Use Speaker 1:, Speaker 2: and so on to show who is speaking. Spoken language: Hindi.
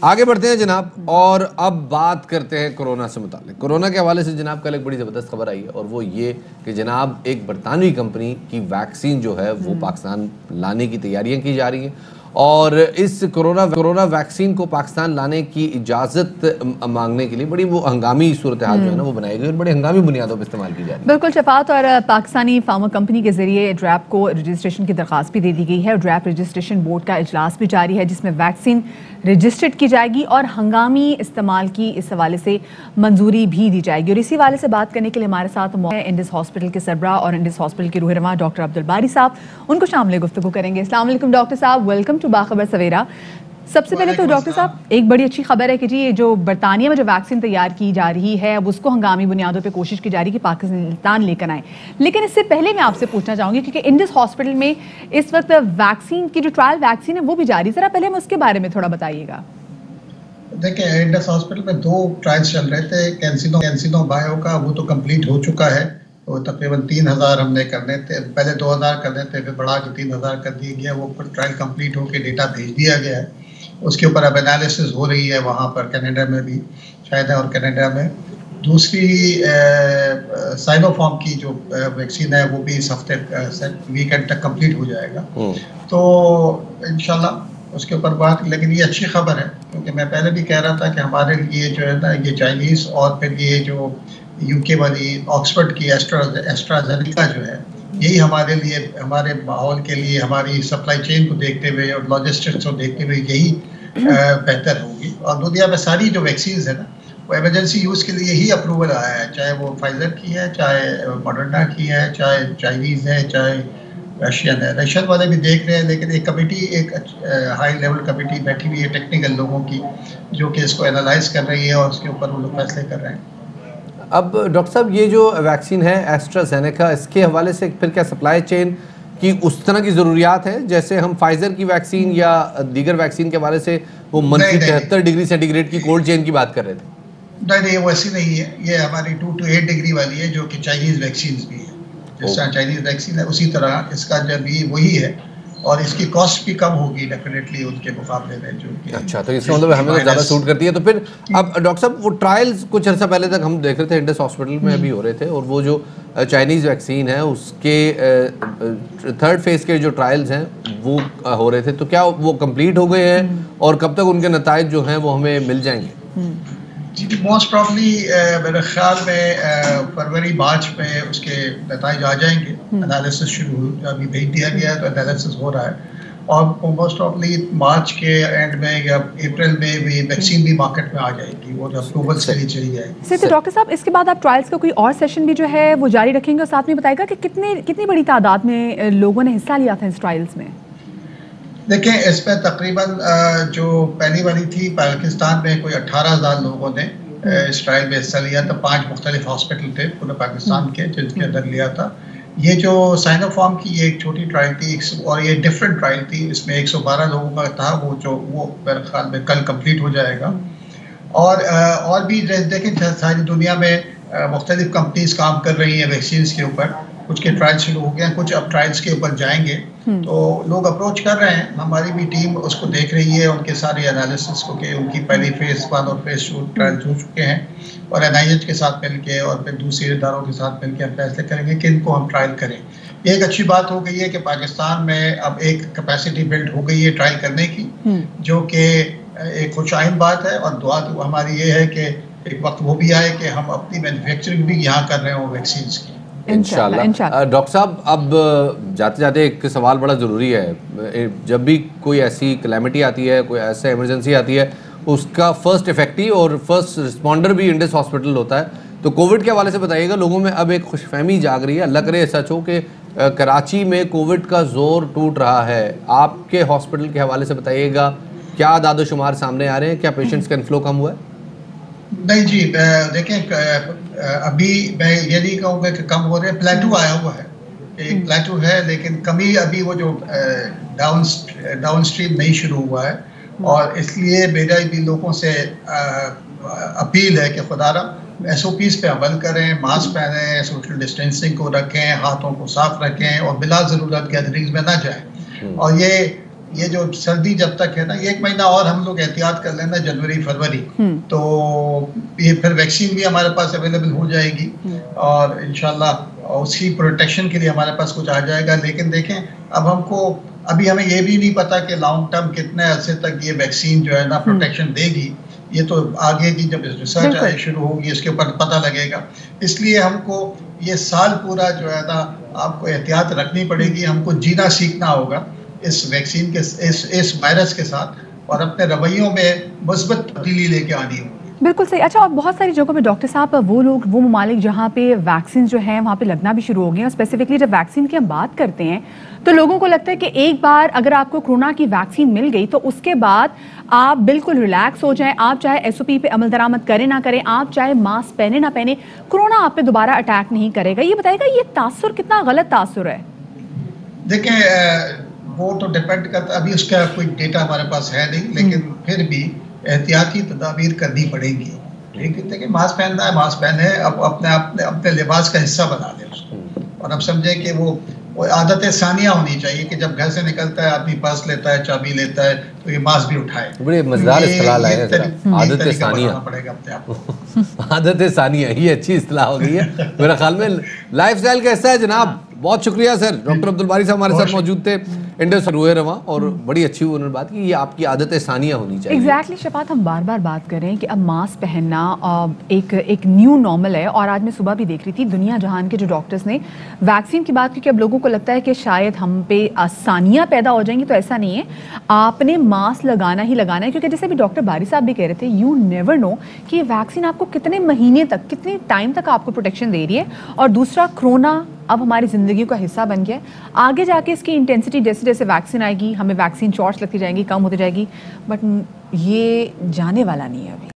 Speaker 1: आगे बढ़ते हैं जनाब, और अब बात करते हैं कोरोना से मुताल्लिक। कोरोना के हवाले से जनाब कल एक बड़ी ज़बरदस्त खबर आई है, और वो ये कि जनाब एक बरतानवी कंपनी की वैक्सीन जो है वो पाकिस्तान लाने की तैयारियां की जा रही हैं, और इस कोरोना वैक्सीन को पाकिस्तान लाने की इजाज़त मांगने के लिए बड़ी वो हंगामी सूरत हाल जो है ना वो बनाई गई और बड़ी हंगामी बुनियादों पर इस्तेमाल की जा रही है।
Speaker 2: बिल्कुल शफात, और पाकिस्तानी फार्मा कंपनी के जरिए ड्रैप को रजिस्ट्रेशन की दरख्वास्त भी दे दी गई है, और ड्रैप रजिस्ट्रेशन बोर्ड का इजलास भी जारी है जिसमें वैक्सीन रजिस्टर्ड की जाएगी और हंगामी इस्तेमाल की इस हवाले से मंजूरी भी दी जाएगी। और इसी हवाले से बात करने के लिए हमारे साथ इंडिस हॉस्पिटल के सरबराह और इंडिस हॉस्पिटल के रूह डॉक्टर अब्दुल बारी साहब, उनको शामिल गुफ्तगू करेंगे। अस्सलाम वालेकुम डॉक्टर साहब, वेलकम टू बाखबर सवेरा। सबसे पहले तो डॉक्टर साहब एक बड़ी अच्छी खबर है कि जी ये जो बरतानिया में जो वैक्सीन तैयार की जा रही है अब उसको हंगामी बुनियादों पे कोशिश की जा रही है कि पाकिस्तान लेकर आए। लेकिन इससे पहले मैं आपसे पूछना चाहूँगी क्योंकि इंडिस हॉस्पिटल में इस वक्त वैक्सीन की जो ट्रायल वैक्सीन है वो भी जारी, ज़रा पहले हमें उसके बारे में थोड़ा बताइएगा।
Speaker 3: देखिए, इंडिस हॉस्पिटल में 2 ट्रायल्स चल रहे थे। कैंसिनो बायो का वो तो कंप्लीट हो चुका है, तो तकरीबन 3000 हमने करने थे, पहले 2000 करने थे, फिर बढ़ा के 3000 कर दिया गया। वो ट्रायल कंप्लीट होकर डेटा भेज दिया गया है, उसके ऊपर अब एनालिसिस हो रही है वहाँ पर कनाडा में भी शायद है, और कनाडा में दूसरी साइनोफार्म की जो वैक्सीन है वो भी इस हफ्ते वीकेंड तक कंप्लीट हो जाएगा, तो इंशाल्लाह उसके ऊपर बात। लेकिन ये अच्छी खबर है क्योंकि मैं पहले भी कह रहा था कि हमारे लिए जो है ना ये चाइनीज़ और फिर ये जो यूके वाली ऑक्सफोर्ड की एस्ट्राजेनेका जो है यही हमारे लिए, हमारे माहौल के लिए, हमारी सप्लाई चेन को देखते हुए और लॉजिस्टिक्स को देखते हुए यही बेहतर होगी। और दुनिया में सारी जो वैक्सीन है ना वो इमरजेंसी यूज़ के लिए ही अप्रूवल आया है, चाहे वो फाइजर की है, चाहे मॉडर्ना की है, चाहे चाइनीज़ है, चाहे रशियन है। रशियन वाले भी देख रहे हैं, लेकिन एक कमेटी, एक हाई लेवल कमेटी बैठी हुई है टेक्निकल लोगों की जो कि इसको एनालाइज कर रही है और उसके ऊपर वो लोग फैसले कर रहे हैं।
Speaker 1: अब डॉक्टर साहब ये जो वैक्सीन है एस्ट्राजेनेका, इसके हवाले से फिर क्या सप्लाई चेन की उस तरह की ज़रूरियात है जैसे हम फाइजर की वैक्सीन या दीगर वैक्सीन के हवाले से वो -73 डिग्री सेंटीग्रेड की कोल्ड चेन की बात कर रहे थे?
Speaker 3: नहीं, वो ऐसी नहीं है। ये हमारी 2 to 8 डिग्री वाली है जो कि चाइनीज़ वैक्सीन भी है। जिस तरह चाइनीज़ वैक्सीन है उसी तरह इसका जो भी वही है, और इसकी कॉस्ट भी कम होगी डेफिनेटली उनके मुकाबले में जो कि।
Speaker 1: अच्छा, तो इसका मतलब हमें तो ज़्यादा सूट करती है। तो फिर अब डॉक्टर साहब वो ट्रायल्स कुछ अर्सा पहले तक हम देख रहे थे इंडिस हॉस्पिटल में अभी हो रहे थे, और वो जो चाइनीज़ वैक्सीन है उसके 3rd फेज़ के जो ट्रायल्स हैं वो हो रहे थे, तो क्या वो कंप्लीट हो गए हैं और कब तक उनके नताइज जो हैं वो हमें मिल जाएंगे?
Speaker 3: जी, मोस्ट प्रॉब्ली मेरे ख्याल में फरवरी मार्च में उसके नताइज आ जाएंगे। एनालिसिस शुरू अभी भेज दिया गया है, तो एनालिसिस हो रहा है, और मोस्ट प्रॉब्ली मार्च के एंड में या अप्रैल में भी वैक्सीन भी मार्केट में आ जाएगी, वो जो अप्रूवल्स के लिए चली जाएगी।
Speaker 2: सर, तो डॉक्टर साहब इसके बाद आप ट्रायल्स का कोई और सेशन भी जो है वो जारी रखेंगे, और साथ में बताएगा कि कितनी बड़ी तादाद में लोगों ने हिस्सा लिया था इस ट्रायल्स में?
Speaker 3: देखिए, इसमें तकरीबन जो पहली वाली थी पाकिस्तान में कोई 18,000 लोगों ने इस ट्रायल में हिस्सा लिया था। 5 मुख्तलिफ हॉस्पिटल थे पूरे पाकिस्तान के जिनके अंदर लिया था। ये जो साइनोफार्म की ये एक छोटी ट्रायल थी, और ये डिफरेंट ट्रायल थी, इसमें 112 लोगों का था, वो मेरे ख्याल में कल कंप्लीट हो जाएगा। और भी देखें सारी दुनिया में मुख्तलिफ कंपनीज काम कर रही हैं वैक्सीन के ऊपर, कुछ के ट्रायल शुरू हो गए हैं, कुछ अब ट्रायल्स के ऊपर जाएंगे, तो लोग अप्रोच कर रहे हैं। हमारी भी टीम उसको देख रही है, उनके सारे एनालिसिस को कि उनकी पहली फेज़ 1 और फेज़ 2 ट्रायल्स हो चुके हैं, और NIH के साथ मिलके और फिर दूसरे इदारों के साथ मिलके हम फैसले करेंगे कि इनको हम ट्रायल करें। एक अच्छी बात हो गई है कि पाकिस्तान में अब एक कैपेसिटी बिल्ड हो गई है ट्रायल करने की, जो कि एक खुशाइन बात है, और दुआ तो हमारी ये है कि एक वक्त वो भी आए कि हम अपनी मैन्युफैक्चरिंग भी यहाँ कर रहे हों वैक्सीन की।
Speaker 1: इंशाल्लाह। डॉक्टर साहब अब जाते जाते एक सवाल बड़ा ज़रूरी है, जब भी कोई ऐसी कैलेमिटी आती है, कोई ऐसा इमरजेंसी आती है, उसका फर्स्ट इफेक्टिव और फर्स्ट रिस्पॉन्डर भी इंडिस हॉस्पिटल होता है, तो कोविड के हवाले से बताइएगा। लोगों में अब एक खुशफहमी जाग रही है, अल्लाह करे सच हो कि कराची में कोविड का जोर टूट रहा है। आपके हॉस्पिटल के हवाले से बताइएगा, क्या आदाद-ओ-शुमार सामने आ रहे हैं, क्या पेशेंट्स का इन्फ्लो कम हुआ है?
Speaker 3: नहीं जी, देखें अभी मैं ये नहीं कहूँगा कि कम हो रहे हैं, प्लेटू आया हुआ है, एक प्लेटू है, लेकिन कमी अभी वो जो डाउन स्ट्रीम नहीं शुरू हुआ है, और इसलिए मेरा भी लोगों से अपील है कि खुदारा SOPs पे अमल करें, मास्क पहनें, सोशल डिस्टेंसिंग को रखें, हाथों को साफ रखें, और बिला ज़रूरत गैदरिंग्स में ना जाएं। और ये जो सर्दी जब तक है ना, 1 महीना और हम लोग एहतियात कर लेना, जनवरी फरवरी, तो ये फिर वैक्सीन भी हमारे पास अवेलेबल हो जाएगी और इंशाल्लाह उसी प्रोटेक्शन के लिए हमारे पास कुछ आ जाएगा। लेकिन देखें, अब अभी हमें ये भी नहीं पता कि लॉन्ग टर्म कितने अरसे तक ये वैक्सीन जो है ना प्रोटेक्शन देगी। ये तो आगे की जब रिसर्च शुरू होगी इसके ऊपर पता लगेगा। इसलिए हमको ये साल पूरा जो है ना आपको एहतियात रखनी पड़ेगी, हमको जीना सीखना होगा इस वैक्सीन के इस वायरस के साथ और अपने रवैयों में मुस्बत तब्दीली लेके आनी होगी।
Speaker 2: बिल्कुल सही। अच्छा, और बहुत सारी जगहों पे डॉक्टर साहब वो ममालिक जहाँ पे वैक्सीन जो है वहाँ पे लगना भी शुरू हो गए हैं। स्पेसिफिकली जब वैक्सीन की हम बात करते हैं तो लोगों को लगता है कि एक बार अगर आपको कोरोना की वैक्सीन मिल गई तो उसके बाद आप बिल्कुल रिलैक्स हो जाएं, आप चाहे SOP पे अमल दरामद करें ना करें, आप चाहे मास्क पहने ना पहने, कोरोना आप पे दोबारा अटैक नहीं करेगा। ये बताएगा ये तासुर कितना गलत तासुर है?
Speaker 3: देखें, वो तो डिपेंड करता, अभी उसका कोई डेटा हमारे पास है नहीं, लेकिन फिर भी एहतियाती तदाबीर करनी पड़ेगी। लेकिन देखिए, मास्क पहनना है, मास्क पहने, अब अपने लिबास का हिस्सा बना लें उसको। और अब समझे कि वो आदत सानिया होनी चाहिए कि जब घर से निकलता है आदमी पर्स लेता है, चाबी लेता है, तो ये मास्क भी उठाए।
Speaker 1: बड़े मजेदार इस्तिलाह लाए हैं, आदत सानिया
Speaker 3: पड़ेगा अपने आप।
Speaker 1: आदत सानिया, ये अच्छी इस्तिलाह हो गई है मेरे ख्याल में। लाइफस्टाइल कैसा है जनाब? बहुत शुक्रिया सर। डॉक्टर अब्दुल बारी साहब हमारे साथ मौजूद थे, इंडस रोए रवा, और बड़ी अच्छी उन्होंने बात की, ये आपकी आदत सानिया होनी चाहिए।
Speaker 2: एग्जैक्टली शफात, हम बार बार बात कर रहे हैं कि अब मास्क पहनना एक न्यू नॉर्मल है। और आज मैं सुबह भी देख रही थी दुनिया जहान के जो डॉक्टर्स ने वैक्सीन की बात की कि अब लोगों को लगता है कि शायद हम पे आसानियाँ पैदा हो जाएंगी, तो ऐसा नहीं है। आपने मास्क लगाना ही लगाना है, क्योंकि जैसे भी डॉक्टर बारी साहब भी कह रहे थे, यू नेवर नो कि वैक्सीन आपको कितने महीने तक, कितने टाइम तक आपको प्रोटेक्शन दे रही है। और दूसरा, कोरोना अब हमारी ज़िंदगी का हिस्सा बन गया है। आगे जाके इसकी इंटेंसिटी जैसे जैसे वैक्सीन आएगी, हमें वैक्सीन शॉट्स लगती जाएंगी, कम होती जाएगी, बट ये जाने वाला नहीं है अभी।